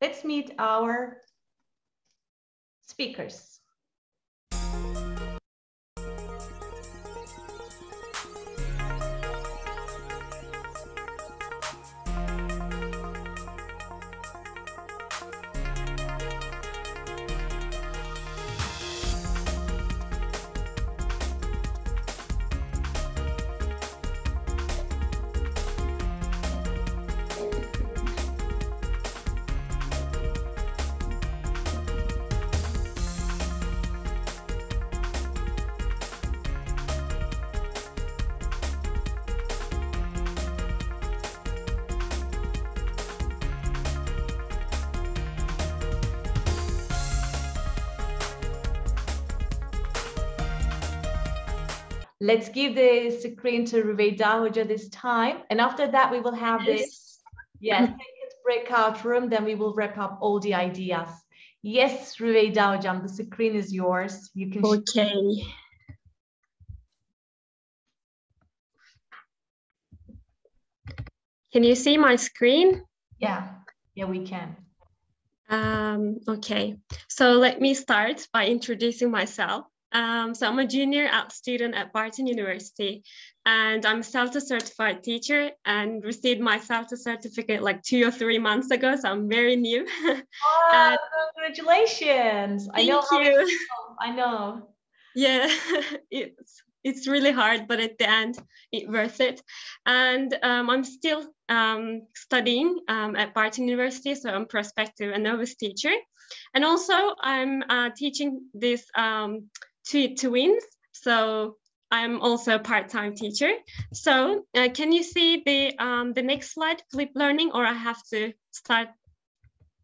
let's meet our speakers. Let's give the screen to Rüveyda Hoca this time. And after that, we will have this second breakout room. Then we will wrap up all the ideas. Yes, Rüveyda Hocam, the screen is yours. You can. Okay. Can you see my screen? Yeah, we can. Okay, so let me start by introducing myself. So I'm a junior student at Barton University, and I'm a CELTA certified teacher and received my CELTA certificate like 2 or 3 months ago, so I'm very new. Oh, congratulations. Thank you. I know. Yeah, it's really hard, but at the end, it's worth it. And I'm still studying at Barton University, so I'm prospective and novice teacher. And also I'm teaching this twins, so I'm also a part-time teacher. So can you see the next slide, flip learning, or I have to start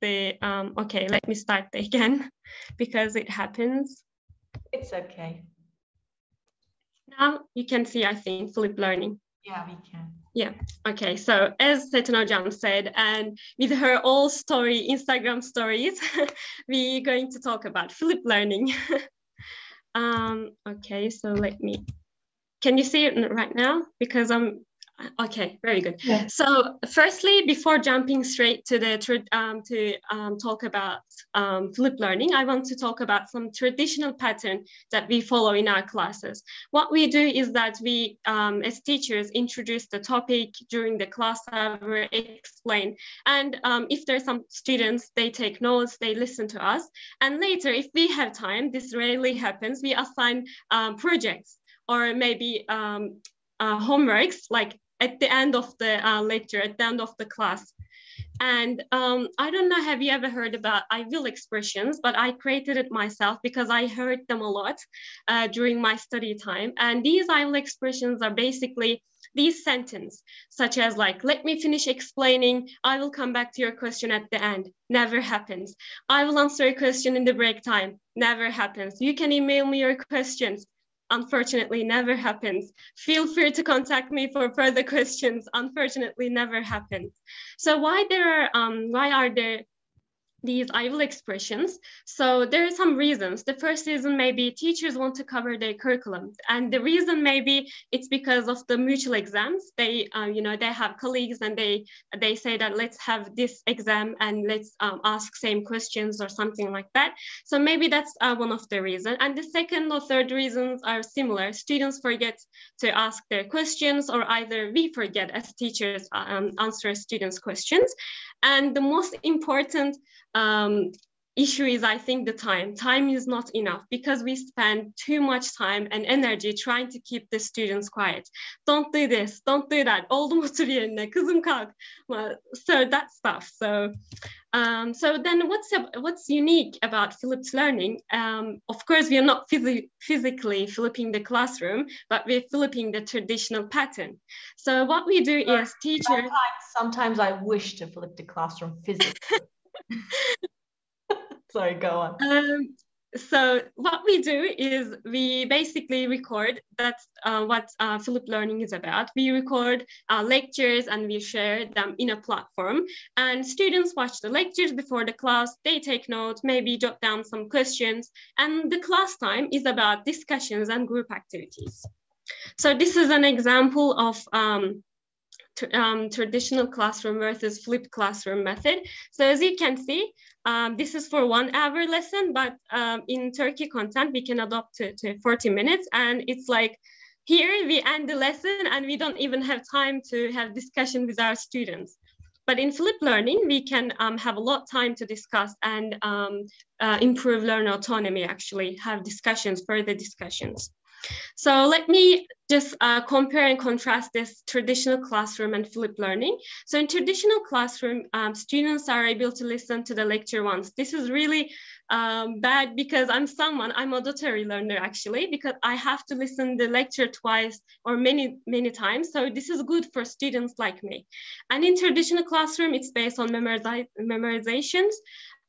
the, okay, let me start again because it happens. It's okay. Now you can see, I think, flip learning. Yeah, we can. Yeah, okay, so as Setan Hocam said, and with her all Instagram stories, we're going to talk about flip learning. Okay, so can you see it right now? Because okay, very good. Yeah. So firstly, before jumping straight to talk about flip learning, I want to talk about some traditional pattern that we follow in our classes. What we do is that we, as teachers, introduce the topic during the class hour, explain. And if there's some students, they take notes, they listen to us. And later, if we have time, this rarely happens, we assign projects or maybe homeworks, like at the end of the lecture, at the end of the class. And I don't know, have you ever heard about I will expressions, but I created it myself because I heard them a lot during my study time. And these I will expressions are basically these sentences, such as like, let me finish explaining, I will come back to your question at the end. Never happens. I will answer a question in the break time. Never happens. You can email me your questions. Unfortunately, never happens. Feel free to contact me for further questions. Unfortunately, never happens. So why are there these I will expressions? So there are some reasons. The first reason maybe teachers want to cover their curriculum, and the reason maybe it's because of the mutual exams. They they have colleagues and they say that let's have this exam and let's ask same questions or something like that. So maybe that's one of the reasons. And the second or third reasons are similar. Students forget to ask their questions, or either we forget as teachers answer students' questions. And the most important issue is, I think, the time. Time is not enough because we spend too much time and energy trying to keep the students quiet. Don't do this, don't do that. Oldum otur yerine, kızım kalk. So that stuff. So then what's unique about flipped learning? Of course, we are not physically flipping the classroom, but we're flipping the traditional pattern. So what we do is teachers... Sometimes I wish to flip the classroom physically. Sorry, go on. So what we do is we basically record. That's what flipped learning is about. We record lectures and we share them in a platform. And students watch the lectures before the class. They take notes, maybe jot down some questions. And the class time is about discussions and group activities. So this is an example of traditional classroom versus flipped classroom method. So as you can see, this is for 1 hour lesson, but in Turkey content, we can adopt to 40 minutes. And it's like, here we end the lesson and we don't even have time to have discussion with our students. But in flipped learning, we can have a lot of time to discuss and improve learner autonomy, actually have discussions, further discussions. So let me just compare and contrast this traditional classroom and flipped learning. So in traditional classroom, students are able to listen to the lecture once. This is really bad because I'm auditory learner actually, because I have to listen the lecture twice or many times. So this is good for students like me. And in traditional classroom, it's based on memorizations.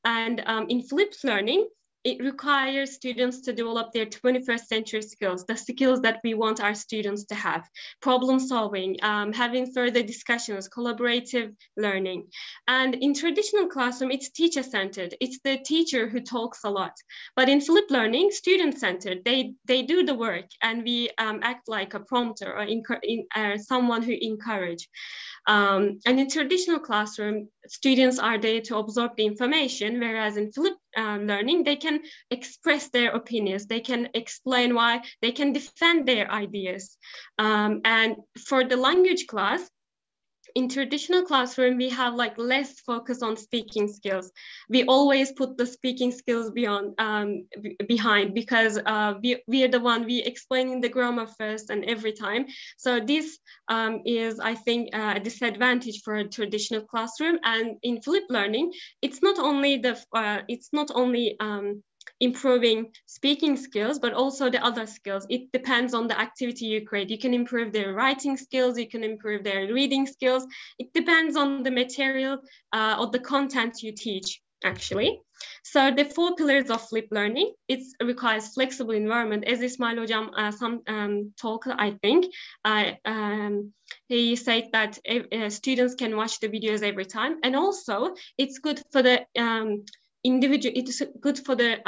And in flipped learning, it requires students to develop their 21st century skills, the skills that we want our students to have: problem solving, having further discussions, collaborative learning. And in traditional classroom, it's teacher-centered. It's the teacher who talks a lot. But in flipped learning, student-centered. They do the work, and we act like a prompter or someone who encourages. And in traditional classroom, students are there to absorb the information, whereas in flipped learning, they can express their opinions, they can explain why, they can defend their ideas. And for the language class, in traditional classroom, we have like less focus on speaking skills. We always put the speaking skills behind because we are the one, we explaining the grammar first and every time. So this is, I think, a disadvantage for a traditional classroom. And in flipped learning, it's not only improving speaking skills, but also the other skills. It depends on the activity you create. You can improve their writing skills, you can improve their reading skills. It depends on the material or the content you teach, actually. So the 4 pillars of flipped learning, it requires flexible environment. As Ismail Hocam talked, I think, he said that students can watch the videos every time. And also it's good for the individual, it's good for the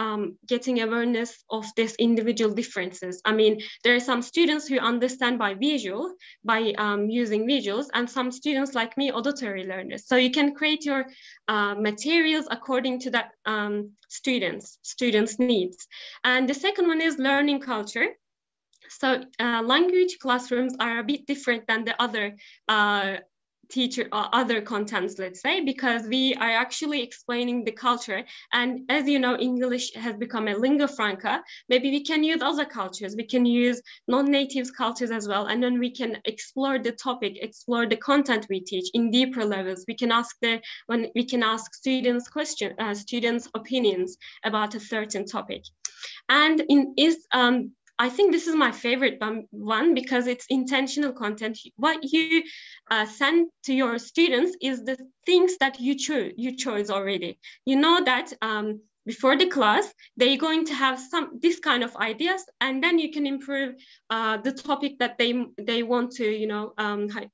getting awareness of this individual differences. I mean, there are some students who understand by using visuals, and some students like me, auditory learners. So you can create your materials according to that students' needs. And the second one is learning culture. So language classrooms are a bit different than the other teacher or other contents, let's say, because we are actually explaining the culture. And as you know, English has become a lingua franca. Maybe we can use other cultures, we can use non-native cultures as well, and then we can explore the topic, explore the content we teach in deeper levels. We can ask students questions, students' opinions about a certain topic. And I think this is my favorite one because it's intentional content. What you send to your students is the things that you chose already. You know that before the class, they're going to have this kind of ideas, and then you can improve the topic that they want to,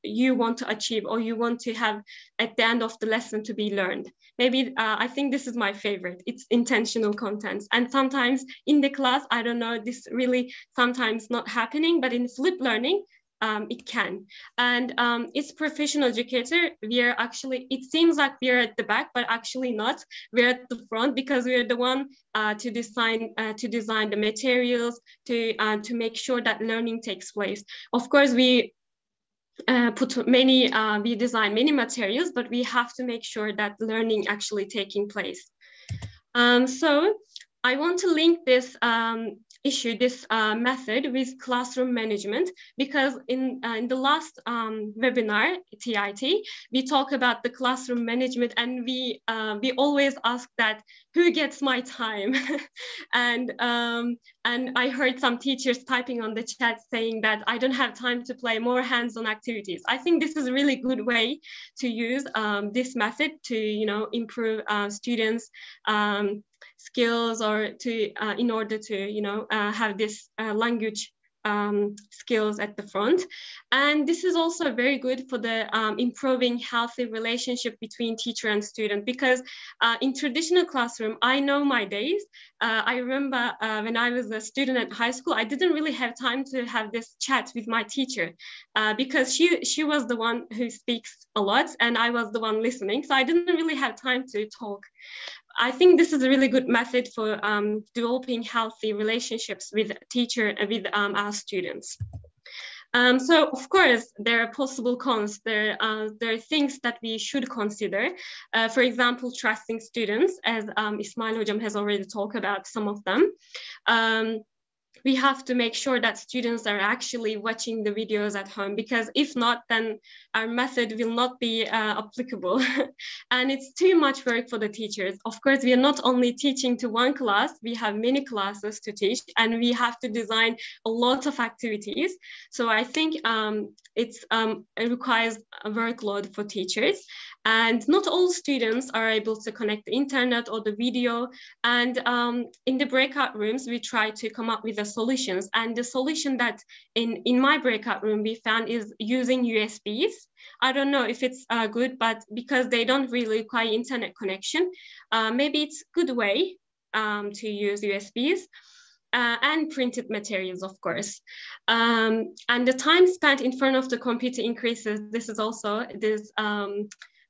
you want to achieve, or you want to have at the end of the lesson to be learned. Maybe I think this is my favorite. It's intentional contents. And sometimes in the class, I don't know, this really sometimes not happening, but in flipped learning, it can. And it's professional educator. We are actually, it seems like we're at the back, but actually not. We're at the front because we're the one to design the materials, to make sure that learning takes place. Of course, we we design many materials, but we have to make sure that learning actually taking place. So I want to link this this method with classroom management, because in the last webinar, TIT, we talk about the classroom management, and we always ask that, who gets my time? And I heard some teachers typing on the chat saying that I don't have time to play, more hands-on activities. I think this is a really good way to use this method to improve students' skills, or to in order to have this language skills at the front. And this is also very good for the improving healthy relationship between teacher and student, because in traditional classroom, I know my days. I remember when I was a student at high school, I didn't really have time to have this chat with my teacher because she was the one who speaks a lot and I was the one listening. So I didn't really have time to talk. I think this is a really good method for developing healthy relationships with teacher and with our students. So of course, there are possible cons. There are things that we should consider. For example, trusting students, as Ismail Hocam has already talked about some of them. We have to make sure that students are actually watching the videos at home, because if not, then our method will not be applicable. And it's too much work for the teachers. Of course, we are not only teaching to one class, we have many classes to teach, and we have to design a lot of activities. So I think it requires a workload for teachers. And not all students are able to connect the internet or the video. And in the breakout rooms, we try to come up with the solutions. And the solution that in my breakout room we found is using USBs. I don't know if it's good, but because they don't really require internet connection, maybe it's a good way to use USBs. And printed materials, of course. And the time spent in front of the computer increases. This is also this.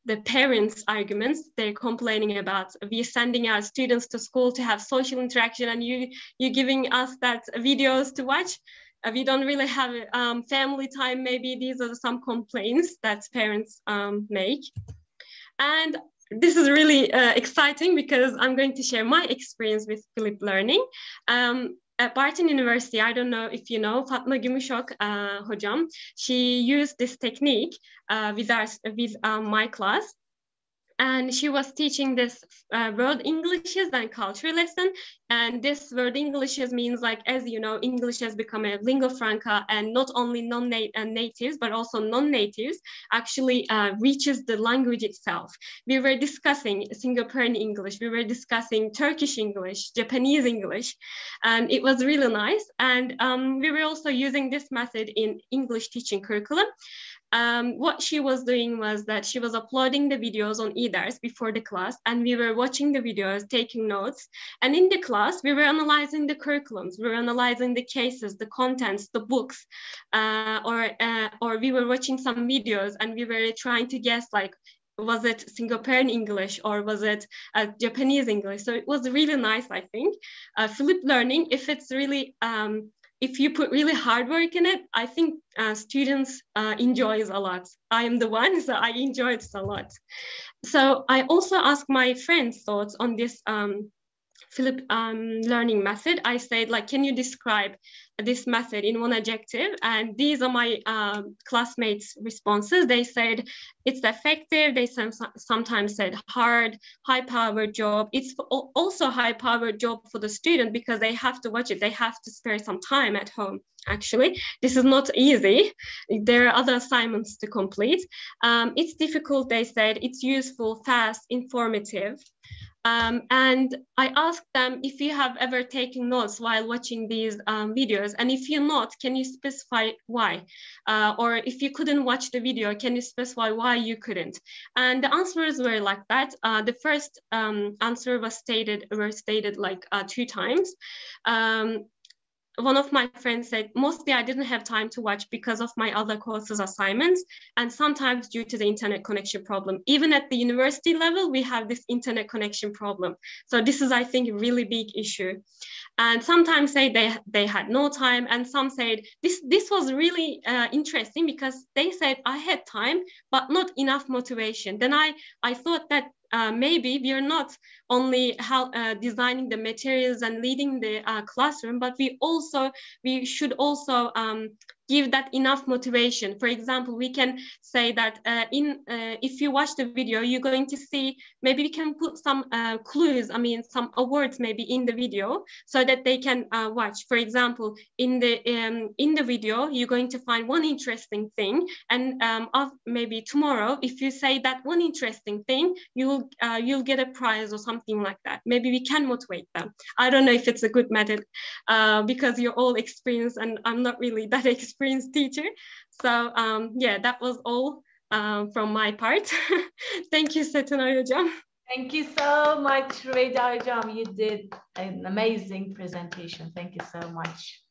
The parents' arguments. They're complaining about we're sending our students to school to have social interaction, and you're giving us that videos to watch. We don't really have family time. Maybe these are some complaints that parents make. And this is really exciting because I'm going to share my experience with Philip Learning. At Barton University, I don't know if you know, Fatma Gümüşok Hocam, she used this technique with my class. And she was teaching this world Englishes and culture lesson. And this word Englishes means, like, as you know, English has become a lingua franca, and not only non-natives, but also non-natives actually reaches the language itself. We were discussing Singaporean English, we were discussing Turkish English, Japanese English, and it was really nice. And we were also using this method in English teaching curriculum. What she was doing was that she was uploading the videos on EDARS before the class, and we were watching the videos, taking notes. And in the class, we were analyzing the curriculums, we were analyzing the cases, the contents, the books, or we were watching some videos and we were trying to guess, like, was it Singaporean English or was it Japanese English? So it was really nice, I think. Philip Learning, if it's really, if you put really hard work in it, I think students enjoy it a lot. I am the one, so I enjoy it a lot. So I also asked my friends' thoughts on this Philip learning method. I said, like, can you describe this method in one adjective? And these are my classmates' responses. They said it's effective. They sometimes said hard, high-powered job. It's also high-powered job for the student because they have to watch it. They have to spare some time at home. Actually, this is not easy. There are other assignments to complete. It's difficult, they said. It's useful, fast, informative. And I asked them if you have ever taken notes while watching these videos, and if you're not, can you specify why? Or if you couldn't watch the video, can you specify why you couldn't? And the answers were like that. The first answer was stated like 2 times. One of my friends said, mostly I didn't have time to watch because of my other courses assignments, and sometimes due to the internet connection problem. Even at the university level, we have this internet connection problem. So this is, I think, a really big issue. And sometimes say they had no time, and some said this was really interesting because they said I had time, but not enough motivation. Then I thought that maybe we are not only designing the materials and leading the classroom, but we should also give that enough motivation. For example, we can say that if you watch the video, you're going to see, maybe we can put some clues, some awards maybe in the video so that they can watch. For example, in the video, you're going to find one interesting thing, and maybe tomorrow, if you say that one interesting thing, you you'll get a prize or something like that. Maybe we can motivate them. I don't know if it's a good method because you're all experienced and I'm not really that experienced teacher. So yeah, that was all from my part. Thank you, Setenay Hocam. Thank you so much, Rüveyda Hocam. You did an amazing presentation. Thank you so much.